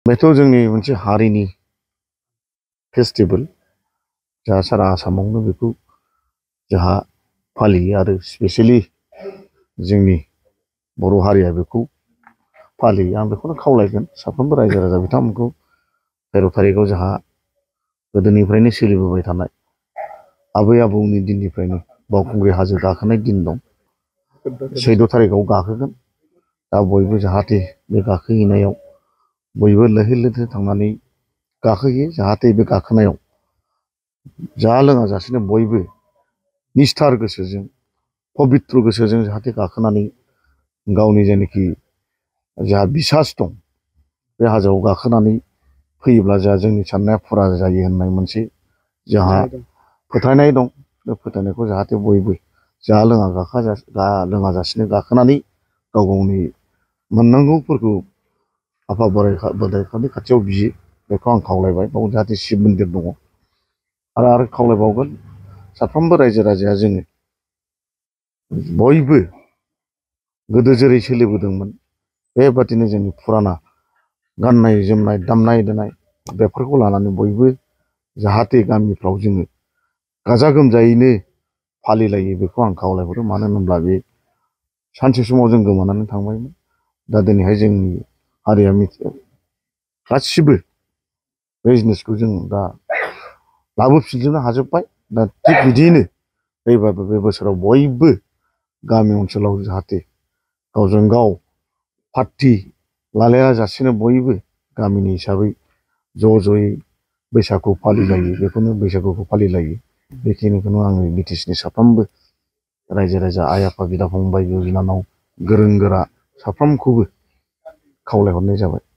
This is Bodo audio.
बेथ' जोंनि मोनसे हारिनि फेस्टिभेल जोंहा सारा आसामावनो बेखौ जोंहा फालियो आरो स्पेसियेलि जोंनि बर' हारिया बेखौ फालियो। आं बेखौनो खावलायगोन साफ्रोमबो रायजो राजा बिथांमोनखौ 13 थारिखआव जोंहा गोदोनिफ्रायनो सोलिबोबाय थानाय आबै आबौनि दिननिफ्रायनो बावखुंग्रि हाजो गाखोनाय दिन दं। 14 थारिखआव गाखोगोन। दा बयबो जाहाथे बे गाखोहैनायाव बयबो लैहोर लैहोर थांनानै गाखोहैयो, जाहाथे बे गाखोनायाव जाहा लोङा जासेनो बयबो निस्थार गोसोजों पबित्र गोसोजों जाहाथे गाखोनानै गावनि जेनाखि जा बिसास दं बे हाजोआव गाखोनानै फैयोब्ला जोंनि साननाया फुरा जायो होननाय मोनसे जोंहा फोथायनाय दं। बे फोथायनायखौ जाहाथे बयबो जाहा लोङा जासेनो गाखोनानै गाव गावनि मोननांगौफोरखौ आफा बोराइ बाथौनि खाथियाव बियो, बेखौ आं खावलायबाय। बाव जाहाथे शिब मन्दिर दङ। आरो खावलायबावगोन साफ्रोमबो रायजो राजाया जोङो बयबो गोदो जेरै सोलिबोदोंमोन बेबादिनो जोंनि फुराना गाननाय जोमनाय दामनाय देनाय बेफोरखौ लानानै बयबो जाहाथे गामिफ्राव जोङो गाजा गोमजायैनो फालिलायो, बेखौ आं खावलायहरो। मानो होनोब्ला बे सानसे समाव जों गोमानानै थांबायमोन। दा दिनैहाय जोंनि हारिया गासिबो बे जिनिसखौ जों दा लाबोफिनजोबनो हाजोब्बाय। दा थिग बिदियैनो फैबाबो बे बोसोराव बयबो गामि ओनसोलाव जाहाथे गावजों गाव पार्टि लालाया जासेनो बयबो गामिनि हिसाबै ज' ज'यै बैसागु फालिलायो, बेखौनो बैसागुखौ फालिलायो। बेखिनिखौनो आङो बिटिसिनि साफ्रोमबो रायजो राजा आइ आफा बिदा फंबाय बिब' बिनानाव गोरों गोरा साफ्रोमखौबो खावलायहरनाय जाबाय।